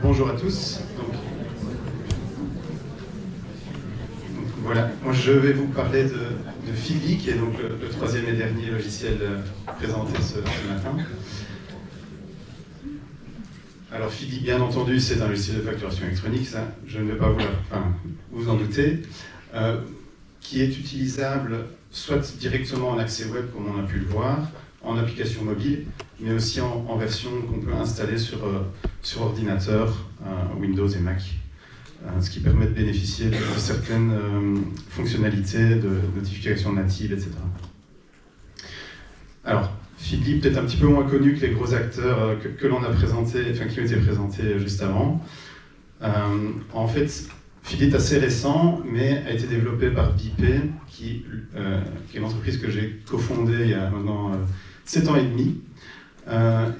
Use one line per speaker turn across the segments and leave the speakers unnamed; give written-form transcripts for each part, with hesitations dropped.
Bonjour à tous. Voilà, moi je vais vous parler de Feedly, qui est donc le troisième et dernier logiciel présenté ce matin. Alors Feedly, bien entendu, c'est un logiciel de facturation électronique, ça, je ne vais pas vous en douter, qui est utilisable soit directement en accès web, comme on a pu le voir, en application mobile, mais aussi en version qu'on peut installer sur ordinateur, Windows et Mac, ce qui permet de bénéficier de certaines fonctionnalités de notification native, etc. Alors, Feedly, peut-être un petit peu moins connu que les gros acteurs que l'on a présentés, enfin qui ont été présentés juste avant. En fait, Feedly est assez récent, mais a été développé par BIP, qui est une entreprise que j'ai cofondée il y a maintenant 7 ans et demi,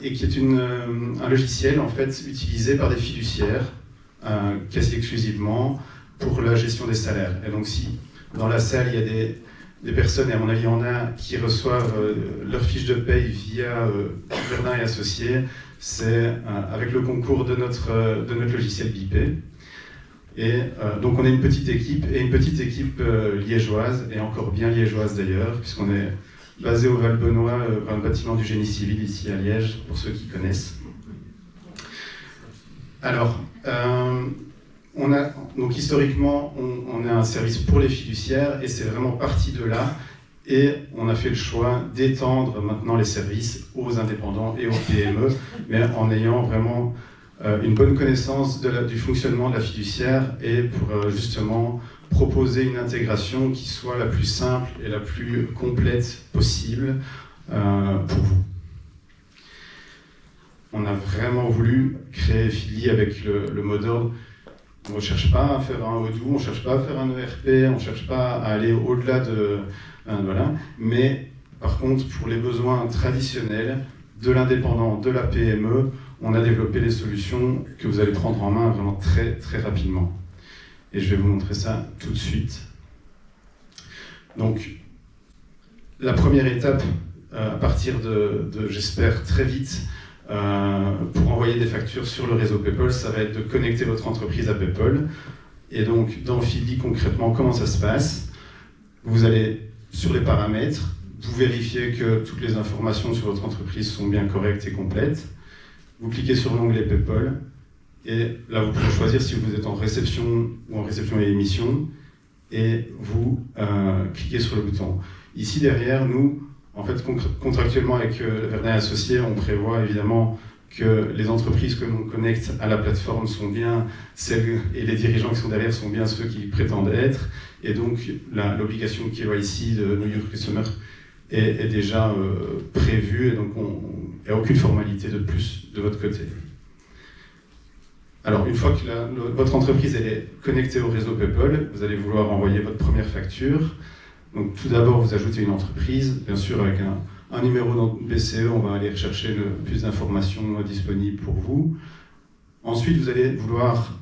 et qui est un logiciel en fait utilisé par des fiduciaires quasi exclusivement pour la gestion des salaires. Et donc si dans la salle il y a des personnes, et à mon avis il y en a, qui reçoivent leur fiche de paye via Verdun et Associés, c'est avec le concours de notre logiciel BIP. Et donc on est une petite équipe liégeoise, et encore bien liégeoise d'ailleurs, puisqu'on est basé au Val-Benoît, dans le bâtiment du génie civil ici à Liège, pour ceux qui connaissent. Alors, donc historiquement, on a un service pour les fiduciaires, et c'est vraiment parti de là, et on a fait le choix d'étendre maintenant les services aux indépendants et aux PME, mais en ayant vraiment une bonne connaissance du fonctionnement de la fiduciaire, et pour justement proposer une intégration qui soit la plus simple et la plus complète possible pour vous. On a vraiment voulu créer Feedly avec le mot d'ordre. On ne cherche pas à faire un Odoo, on ne cherche pas à faire un ERP, on ne cherche pas à aller au-delà de... voilà. Mais par contre, pour les besoins traditionnels de l'indépendant, de la PME, on a développé des solutions que vous allez prendre en main vraiment très, très rapidement. Et je vais vous montrer ça tout de suite. Donc, la première étape, à partir de j'espère très vite, pour envoyer des factures sur le réseau PayPal, ça va être de connecter votre entreprise à PayPal. Et donc, dans Feedly, concrètement, comment ça se passe? Vous allez sur les paramètres, vous vérifiez que toutes les informations sur votre entreprise sont bien correctes et complètes. Vous cliquez sur l'onglet PayPal, et là vous pouvez choisir si vous êtes en réception ou en réception et émission, et vous cliquez sur le bouton. Ici derrière, nous, en fait, contractuellement avec Verdun et Associés, on prévoit évidemment que les entreprises que l'on connecte à la plateforme sont bien celles, et les dirigeants qui sont derrière sont bien ceux qui prétendent être, et donc l'obligation qui est ici de Know Your Customer est déjà prévue, et donc il n'y a aucune formalité de plus de votre côté. Alors, une fois que votre entreprise elle est connectée au réseau PayPal, vous allez vouloir envoyer votre première facture. Donc, tout d'abord, vous ajoutez une entreprise, bien sûr avec un numéro de BCE, on va aller rechercher le plus d'informations disponibles pour vous. Ensuite, vous allez vouloir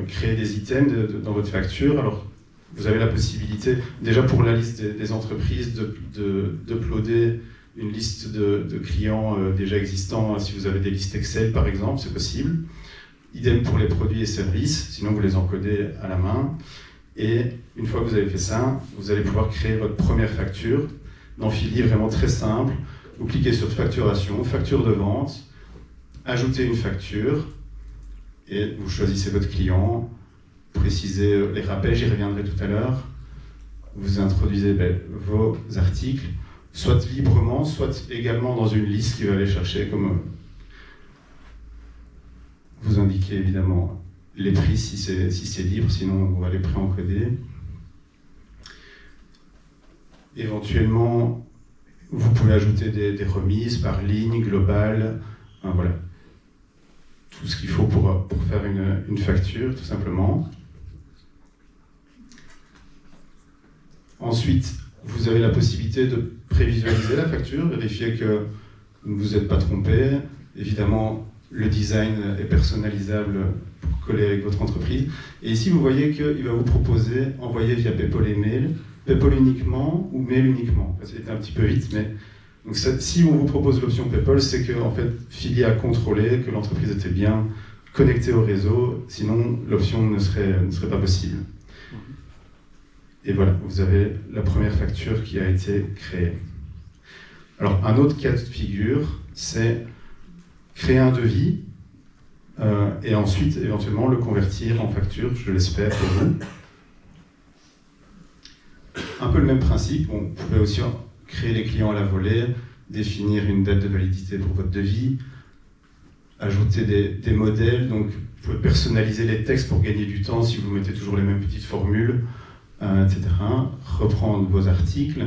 créer des items dans votre facture. Alors, vous avez la possibilité, déjà pour la liste des entreprises, d'uploader une liste de clients déjà existants. Si vous avez des listes Excel, par exemple, c'est possible. Idem pour les produits et services, sinon vous les encodez à la main. Et une fois que vous avez fait ça, vous allez pouvoir créer votre première facture. Dans Feedly, vraiment très simple. Vous cliquez sur facturation, facture de vente, ajoutez une facture, et vous choisissez votre client, précisez les rappels, j'y reviendrai tout à l'heure. Vous introduisez vos articles, soit librement, soit également dans une liste qui va aller chercher comme... Vous indiquez évidemment les prix si c'est libre, sinon on va les préencoder. Éventuellement, vous pouvez ajouter des remises par ligne, globale, voilà. Tout ce qu'il faut pour faire une facture, tout simplement. Ensuite, vous avez la possibilité de prévisualiser la facture, vérifier que vous ne vous êtes pas trompé. Évidemment, le design est personnalisable pour coller avec votre entreprise. Et ici, vous voyez qu'il va vous proposer envoyer via PayPal et mail, PayPal uniquement ou mail uniquement. C'était un petit peu vite, mais donc si on vous propose l'option PayPal, c'est que en fait, Feedly a contrôlé que l'entreprise était bien connecté au réseau, sinon l'option ne serait pas possible. Et voilà, vous avez la première facture qui a été créée. Alors, un autre cas de figure, c'est créer un devis et ensuite, éventuellement, le convertir en facture, je l'espère pour vous. Un peu le même principe, vous pouvez aussi créer les clients à la volée, définir une date de validité pour votre devis, ajouter des modèles, donc vous pouvez personnaliser les textes pour gagner du temps si vous mettez toujours les mêmes petites formules, etc. Reprendre vos articles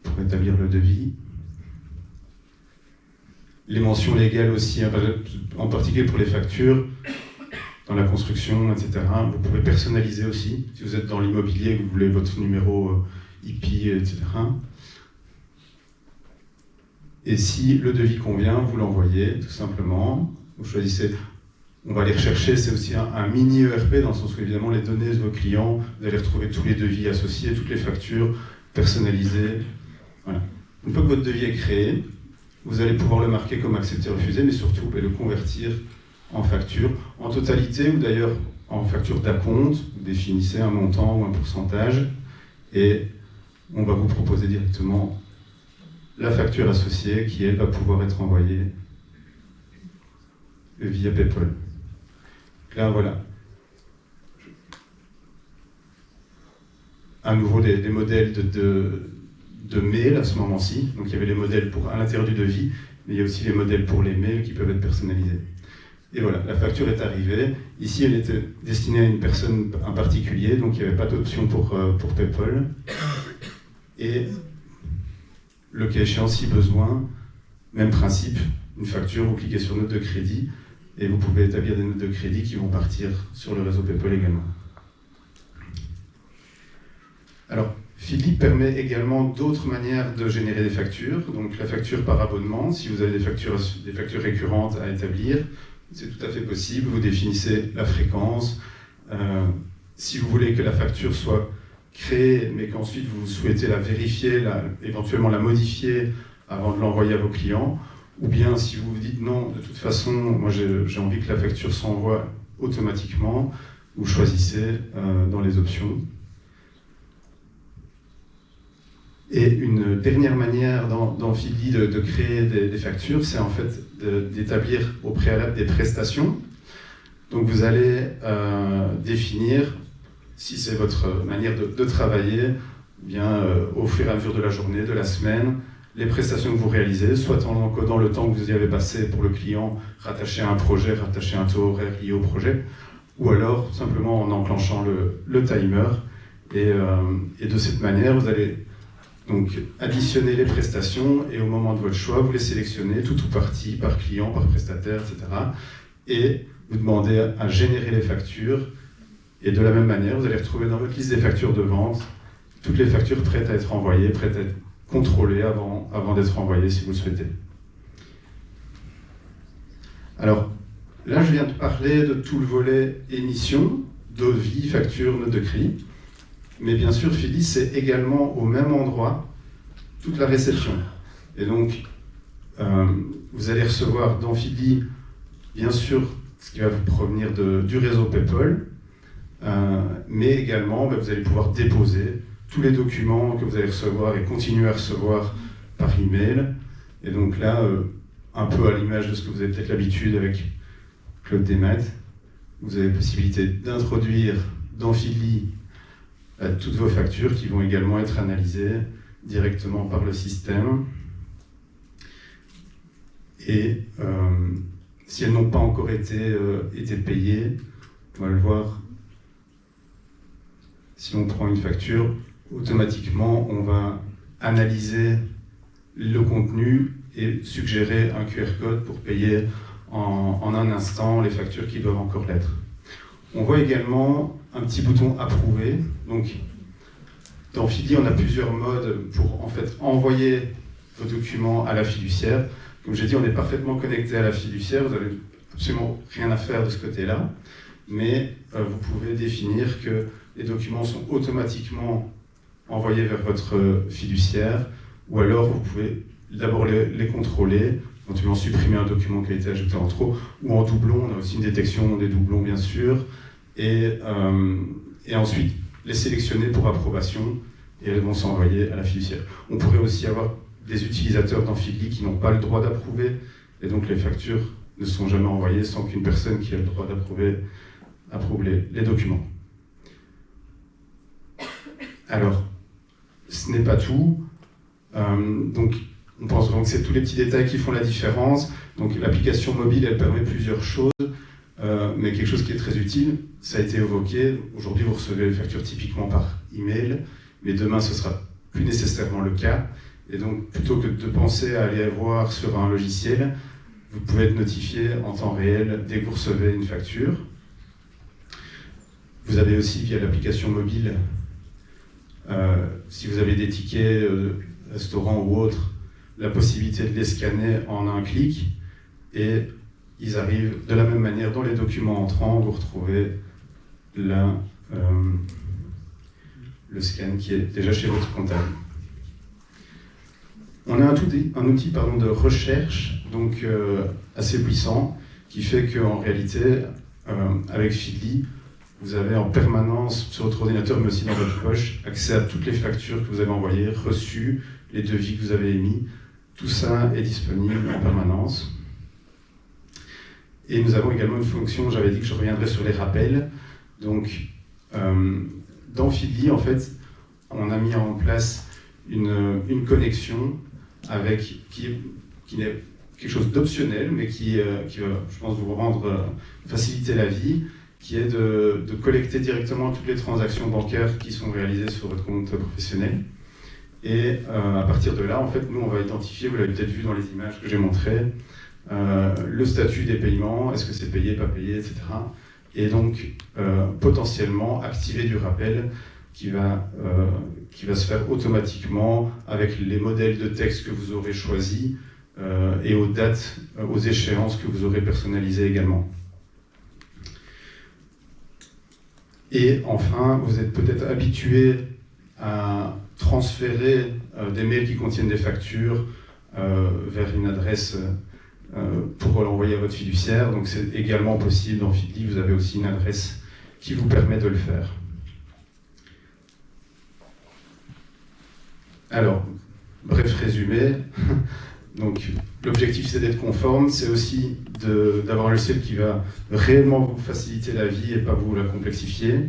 pour établir le devis. Les mentions légales aussi, en particulier pour les factures, dans la construction, etc. Vous pouvez personnaliser aussi, si vous êtes dans l'immobilier et que vous voulez votre numéro IP, etc. Et si le devis convient, vous l'envoyez tout simplement. Vous choisissez, on va aller rechercher, c'est aussi un mini ERP dans le sens où évidemment les données de vos clients, vous allez retrouver tous les devis associés, toutes les factures personnalisées. Voilà. Une fois que votre devis est créé, vous allez pouvoir le marquer comme accepté, refusé, mais surtout vous pouvez le convertir en facture, en totalité ou d'ailleurs en facture d'acompte. Vous définissez un montant ou un pourcentage et on va vous proposer directement la facture associée qui, elle, va pouvoir être envoyée via PayPal. Là, voilà. À nouveau, des modèles de mail à ce moment-ci. Donc, il y avait les modèles à l'intérieur du devis, mais il y a aussi les modèles pour les mails qui peuvent être personnalisés. Et voilà, la facture est arrivée. Ici, elle était destinée à une personne en particulier, donc il n'y avait pas d'option pour PayPal. Et le cas échéant, si besoin, même principe, une facture, vous cliquez sur note de crédit et vous pouvez établir des notes de crédit qui vont partir sur le réseau PayPal également. Alors, Feedly permet également d'autres manières de générer des factures. Donc la facture par abonnement, si vous avez des factures récurrentes à établir, c'est tout à fait possible. Vous définissez la fréquence. Si vous voulez que la facture soit créée, mais qu'ensuite vous souhaitez la vérifier, éventuellement la modifier avant de l'envoyer à vos clients, ou bien si vous vous dites non, de toute façon, moi j'ai envie que la facture s'envoie automatiquement, vous choisissez dans les options. Et une dernière manière dans Feedly de créer des factures, c'est en fait d'établir au préalable des prestations. Donc vous allez définir, si c'est votre manière de travailler, bien au fur et à mesure de la journée, de la semaine, les prestations que vous réalisez, soit en encodant le temps que vous y avez passé pour le client, rattaché à un projet, rattaché à un taux horaire lié au projet, ou alors simplement en enclenchant le timer. Et de cette manière, vous allez donc additionner les prestations et au moment de votre choix, vous les sélectionnez tout ou partie, par client, par prestataire, etc. Et vous demandez à générer les factures. Et de la même manière, vous allez retrouver dans votre liste des factures de vente toutes les factures prêtes à être envoyées, prêtes à être contrôlées avant d'être envoyées si vous le souhaitez. Alors, là je viens de parler de tout le volet émission, devis, facture, note de crédit. Mais bien sûr, Feedly, c'est également au même endroit toute la réception. Et donc, vous allez recevoir dans Feedly, bien sûr, ce qui va vous provenir du réseau PayPal, mais également, vous allez pouvoir déposer tous les documents que vous allez recevoir et continuer à recevoir par email. Et donc là, un peu à l'image de ce que vous avez peut-être l'habitude avec Claude Desmat, vous avez la possibilité d'introduire dans Feedly toutes vos factures qui vont également être analysées directement par le système. Et si elles n'ont pas encore été payées, on va le voir, si on prend une facture, automatiquement on va analyser le contenu et suggérer un QR code pour payer en un instant les factures qui doivent encore l'être. On voit également un petit bouton approuver. Donc, dans Feedly, on a plusieurs modes pour en fait envoyer vos documents à la fiduciaire. Comme j'ai dit, on est parfaitement connecté à la fiduciaire. Vous n'avez absolument rien à faire de ce côté-là. Mais vous pouvez définir que les documents sont automatiquement envoyés vers votre fiduciaire. Ou alors, vous pouvez d'abord les contrôler éventuellement supprimer un document qui a été ajouté en trop, ou en doublon. On a aussi une détection des doublons, bien sûr, et ensuite les sélectionner pour approbation, et elles vont s'envoyer à la fiduciaire. On pourrait aussi avoir des utilisateurs dans Feedly qui n'ont pas le droit d'approuver, et donc les factures ne sont jamais envoyées sans qu'une personne qui a le droit d'approuver approuve les documents. Alors, ce n'est pas tout. Donc, on pense vraiment que c'est tous les petits détails qui font la différence. Donc, l'application mobile, elle permet plusieurs choses, mais quelque chose qui est très utile, ça a été évoqué. Aujourd'hui, vous recevez les factures typiquement par email, mais demain, ce sera plus nécessairement le cas. Et donc, plutôt que de penser à aller voir sur un logiciel, vous pouvez être notifié en temps réel dès que vous recevez une facture. Vous avez aussi, via l'application mobile, si vous avez des tickets restaurants ou autres, la possibilité de les scanner en un clic, et ils arrivent de la même manière dans les documents entrants. Vous retrouvez là le scan qui est déjà chez votre comptable. On a un outil de recherche donc, assez puissant, qui fait qu'en réalité, avec Feedly, vous avez en permanence sur votre ordinateur, mais aussi dans votre poche, accès à toutes les factures que vous avez envoyées, reçues, les devis que vous avez émis. Tout ça est disponible en permanence. Et nous avons également une fonction, j'avais dit que je reviendrai sur les rappels. Donc, dans Feedly, en fait, on a mis en place une connexion qui n'est quelque chose d'optionnel, mais qui va, je pense, vous faciliter la vie, qui est de collecter directement toutes les transactions bancaires qui sont réalisées sur votre compte professionnel. Et à partir de là, en fait, nous, on va identifier, vous l'avez peut-être vu dans les images que j'ai montrées, le statut des paiements, est-ce que c'est payé, pas payé, etc. Et donc, potentiellement, activer du rappel qui va se faire automatiquement avec les modèles de texte que vous aurez choisis et aux dates, aux échéances que vous aurez personnalisées également. Et enfin, vous êtes peut-être habitué à transférer des mails qui contiennent des factures vers une adresse pour l'envoyer à votre fiduciaire. Donc c'est également possible dans Feedly, vous avez aussi une adresse qui vous permet de le faire. Alors, bref résumé, donc l'objectif c'est d'être conforme, c'est aussi d'avoir un logiciel qui va réellement vous faciliter la vie et pas vous la complexifier,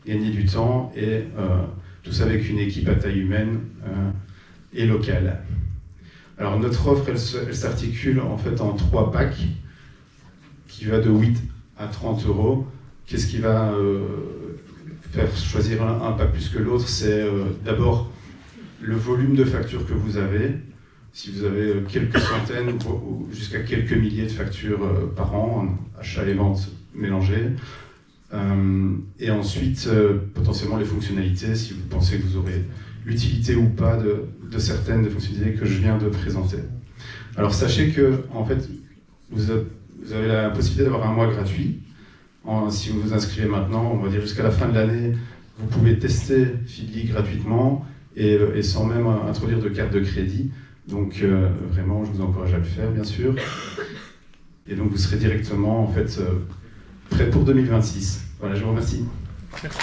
gagner du temps, et tout ça avec une équipe à taille humaine et locale. Alors notre offre, elle s'articule en fait en 3 packs qui va de 8 à 30 €. Qu'est-ce qui va faire choisir un pack plus que l'autre? C'est d'abord le volume de factures que vous avez. Si vous avez quelques centaines ou jusqu'à quelques milliers de factures par an, achats et ventes mélangées. Et ensuite, potentiellement les fonctionnalités, si vous pensez que vous aurez l'utilité ou pas de certaines des fonctionnalités que je viens de présenter. Alors sachez que, en fait, vous avez la possibilité d'avoir un mois gratuit. Si vous vous inscrivez maintenant, on va dire jusqu'à la fin de l'année, vous pouvez tester Feedly gratuitement et sans même introduire de carte de crédit. Donc vraiment, je vous encourage à le faire, bien sûr. Et donc vous serez directement, en fait, prêt pour 2026. Voilà, je vous remercie. Merci.